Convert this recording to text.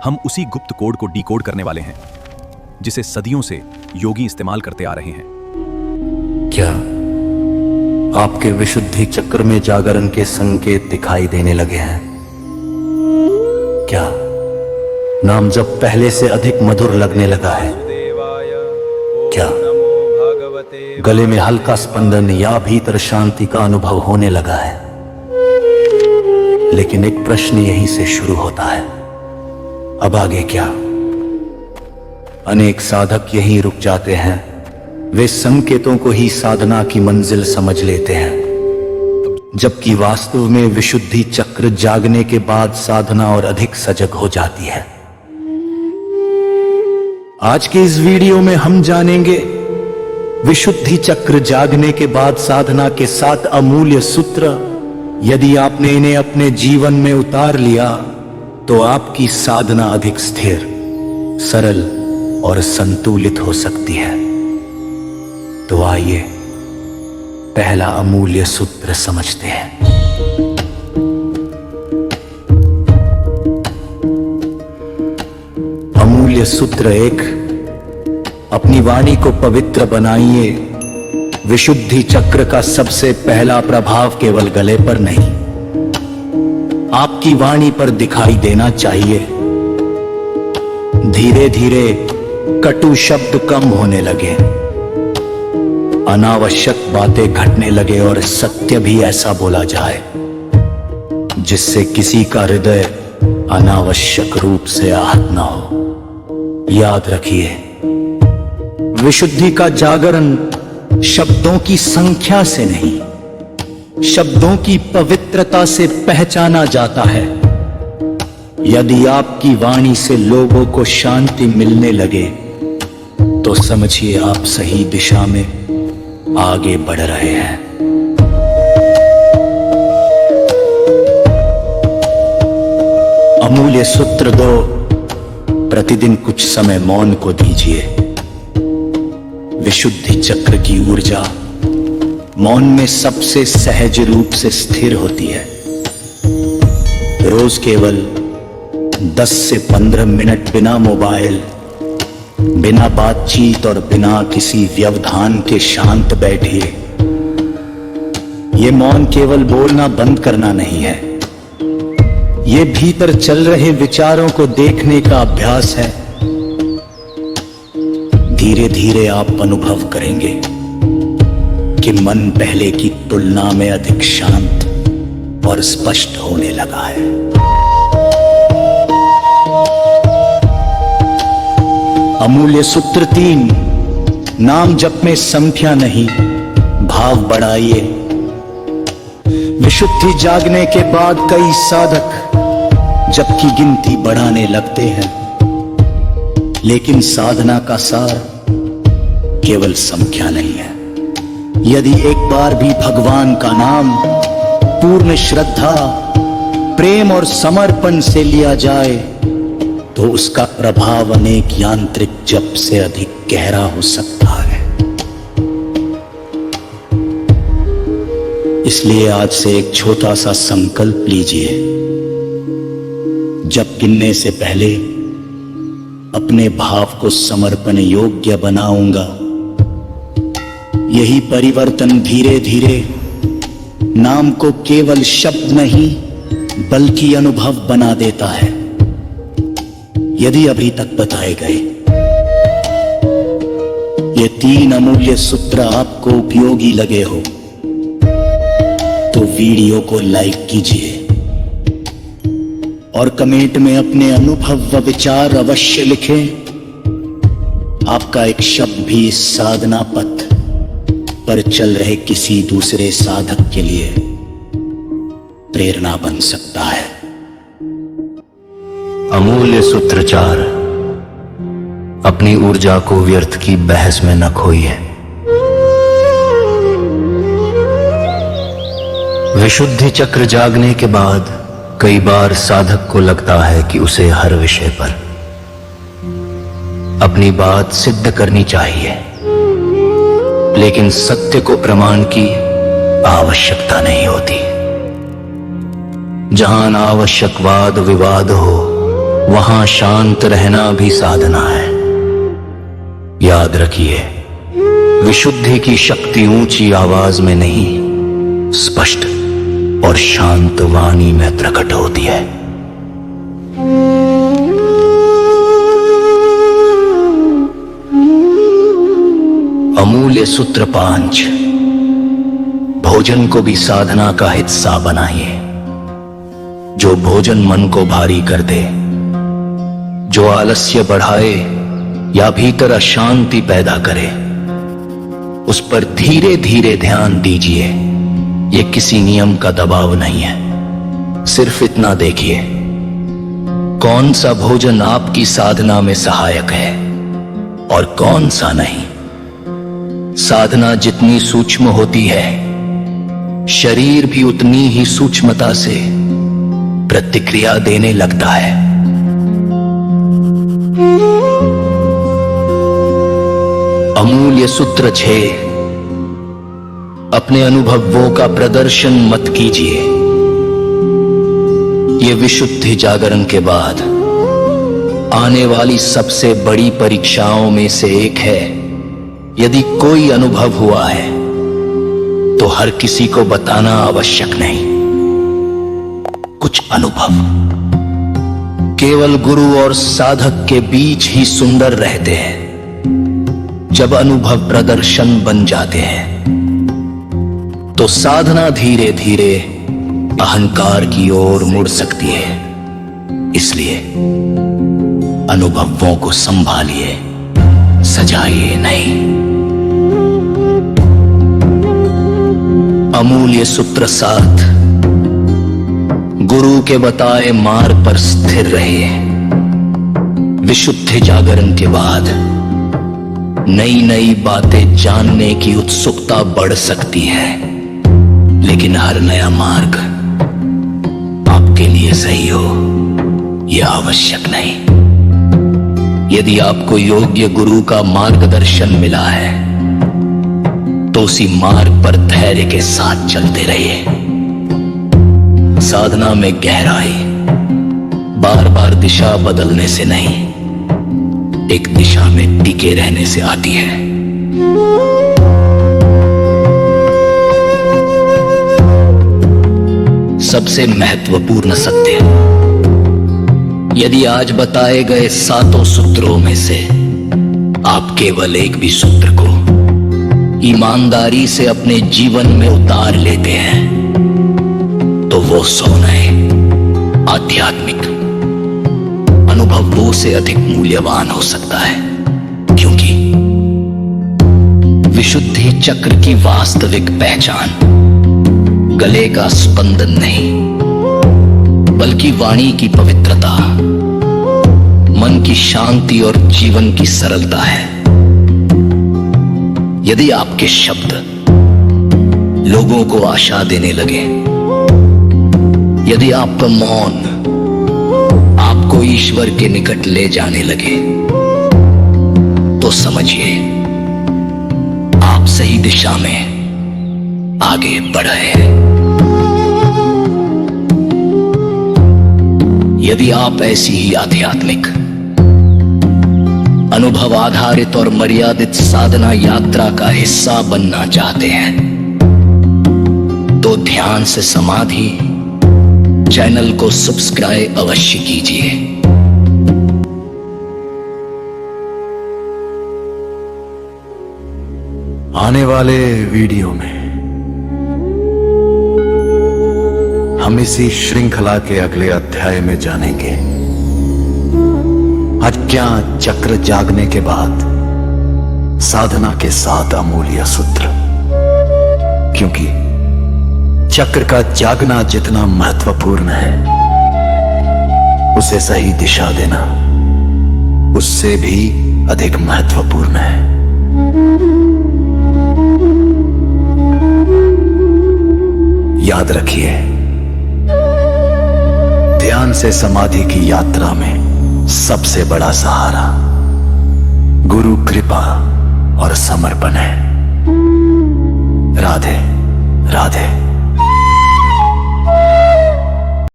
हम उसी गुप्त कोड को डिकोड करने वाले हैं जिसे सदियों से योगी इस्तेमाल करते आ रहे हैं। क्या आपके विशुद्धि चक्र में जागरण के संकेत दिखाई देने लगे हैं? क्या नाम जब पहले से अधिक मधुर लगने लगा है? क्या गले में हल्का स्पंदन या भीतर शांति का अनुभव होने लगा है? लेकिन एक प्रश्न यहीं से शुरू होता है, अब आगे क्या? अनेक साधक यहीं रुक जाते हैं। वे संकेतों को ही साधना की मंजिल समझ लेते हैं, जबकि वास्तव में विशुद्धि चक्र जागने के बाद साधना और अधिक सजग हो जाती है। आज के इस वीडियो में हम जानेंगे विशुद्धि चक्र जागने के बाद साधना के 7 अमूल्य सूत्र। यदि आपने इन्हें अपने जीवन में उतार लिया तो आपकी साधना अधिक स्थिर, सरल और संतुलित हो सकती है। तो आइए पहला अमूल्य सूत्र समझते हैं। अमूल्य सूत्र 1, अपनी वाणी को पवित्र बनाइए। विशुद्धि चक्र का सबसे पहला प्रभाव केवल गले पर नहीं, आपकी वाणी पर दिखाई देना चाहिए। धीरे धीरे कटु शब्द कम होने लगे, अनावश्यक बातें घटने लगे और सत्य भी ऐसा बोला जाए जिससे किसी का हृदय अनावश्यक रूप से आहत ना हो। याद रखिए, विशुद्धि का जागरण शब्दों की संख्या से नहीं, शब्दों की पवित्रता से पहचाना जाता है। यदि आपकी वाणी से लोगों को शांति मिलने लगे तो समझिए आप सही दिशा में आगे बढ़ रहे हैं। अमूल्य सूत्र 2, प्रतिदिन कुछ समय मौन को दीजिए। विशुद्धि चक्र की ऊर्जा मौन में सबसे सहज रूप से स्थिर होती है। रोज केवल 10 से 15 मिनट बिना मोबाइल, बिना बातचीत और बिना किसी व्यवधान के शांत बैठिए। यह मौन केवल बोलना बंद करना नहीं है, यह भीतर चल रहे विचारों को देखने का अभ्यास है। धीरे धीरे आप अनुभव करेंगे कि मन पहले की तुलना में अधिक शांत और स्पष्ट होने लगा है। अमूल्य सूत्र 3, नाम जप में संख्या नहीं, भाव बढ़ाइए। विशुद्धि जागने के बाद कई साधक जप की गिनती बढ़ाने लगते हैं, लेकिन साधना का सार केवल संख्या नहीं है। यदि एक बार भी भगवान का नाम पूर्ण श्रद्धा, प्रेम और समर्पण से लिया जाए तो उसका प्रभाव अनेक यांत्रिक जप से अधिक गहरा हो सकता है। इसलिए आज से एक छोटा सा संकल्प लीजिए। जप गिनने से पहले अपने भाव को समर्पण योग्य बनाऊंगा। यही परिवर्तन धीरे धीरे नाम को केवल शब्द नहीं बल्कि अनुभव बना देता है। यदि अभी तक बताए गए ये 3 अमूल्य सूत्र आपको उपयोगी लगे हो तो वीडियो को लाइक कीजिए और कमेंट में अपने अनुभव व विचार अवश्य लिखें। आपका एक शब्द भी इस साधना पथ पर चल रहे किसी दूसरे साधक के लिए प्रेरणा बन सकता है। अमूल्य सूत्र 4, अपनी ऊर्जा को व्यर्थ की बहस में न खोइए। विशुद्धि चक्र जागने के बाद कई बार साधक को लगता है कि उसे हर विषय पर अपनी बात सिद्ध करनी चाहिए, लेकिन सत्य को प्रमाण की आवश्यकता नहीं होती। जहां अनावश्यक वाद विवाद हो वहां शांत रहना भी साधना है। याद रखिए, विशुद्धि की शक्ति ऊंची आवाज में नहीं, स्पष्ट और शांत वाणी में प्रकट होती है। अमूल्य सूत्र 5। भोजन को भी साधना का हिस्सा बनाइए। जो भोजन मन को भारी कर दे, जो आलस्य बढ़ाए या भीतर अशांति पैदा करे, उस पर धीरे धीरे ध्यान दीजिए। यह किसी नियम का दबाव नहीं है। सिर्फ इतना देखिए, कौन सा भोजन आपकी साधना में सहायक है और कौन सा नहीं। साधना जितनी सूक्ष्म होती है, शरीर भी उतनी ही सूक्ष्मता से प्रतिक्रिया देने लगता है। अमूल्य सूत्र 6। अपने अनुभवों का प्रदर्शन मत कीजिए। ये विशुद्धि जागरण के बाद आने वाली सबसे बड़ी परीक्षाओं में से एक है। यदि कोई अनुभव हुआ है तो हर किसी को बताना आवश्यक नहीं। कुछ अनुभव केवल गुरु और साधक के बीच ही सुंदर रहते हैं। जब अनुभव प्रदर्शन बन जाते हैं तो साधना धीरे धीरे अहंकार की ओर मुड़ सकती है। इसलिए अनुभवों को संभालिए, सजाइए नहीं। अमूल्य सूत्र 7। गुरु के बताए मार्ग पर स्थिर रहिए। विशुद्ध जागरण के बाद नई नई बातें जानने की उत्सुकता बढ़ सकती है, लेकिन हर नया मार्ग आपके लिए सही हो यह आवश्यक नहीं। यदि आपको योग्य गुरु का मार्गदर्शन मिला है तो उसी मार्ग पर धैर्य के साथ चलते रहिए। साधना में गहराई बार बार दिशा बदलने से नहीं, एक दिशा में टिके रहने से आती है। सबसे महत्वपूर्ण सत्य, यदि आज बताए गए 7 सूत्रों में से आप केवल एक भी सूत्र को ईमानदारी से अपने जीवन में उतार लेते हैं तो वो सोने आध्यात्मिक अनुभवों से अधिक मूल्यवान हो सकता है। क्योंकि विशुद्धि चक्र की वास्तविक पहचान गले का स्पंदन नहीं, बल्कि वाणी की पवित्रता, मन की शांति और जीवन की सरलता है। यदि आपके शब्द लोगों को आशा देने लगे, यदि आपका मौन आपको ईश्वर के निकट ले जाने लगे, तो समझिए आप सही दिशा में आगे बढ़ रहे हैं। यदि आप ऐसी ही आध्यात्मिक अनुभव आधारित और मर्यादित साधना यात्रा का हिस्सा बनना चाहते हैं तो ध्यान से समाधि चैनल को सब्सक्राइब अवश्य कीजिए। आने वाले वीडियो में हम इसी श्रृंखला के अगले अध्याय में जानेंगे अज्ञात चक्र जागने के बाद साधना के 7 अमूल्य सूत्र। क्योंकि चक्र का जागना जितना महत्वपूर्ण है, उसे सही दिशा देना उससे भी अधिक महत्वपूर्ण है। याद रखिए, ध्यान से समाधि की यात्रा में सबसे बड़ा सहारा गुरु कृपा और समर्पण है। राधे राधे।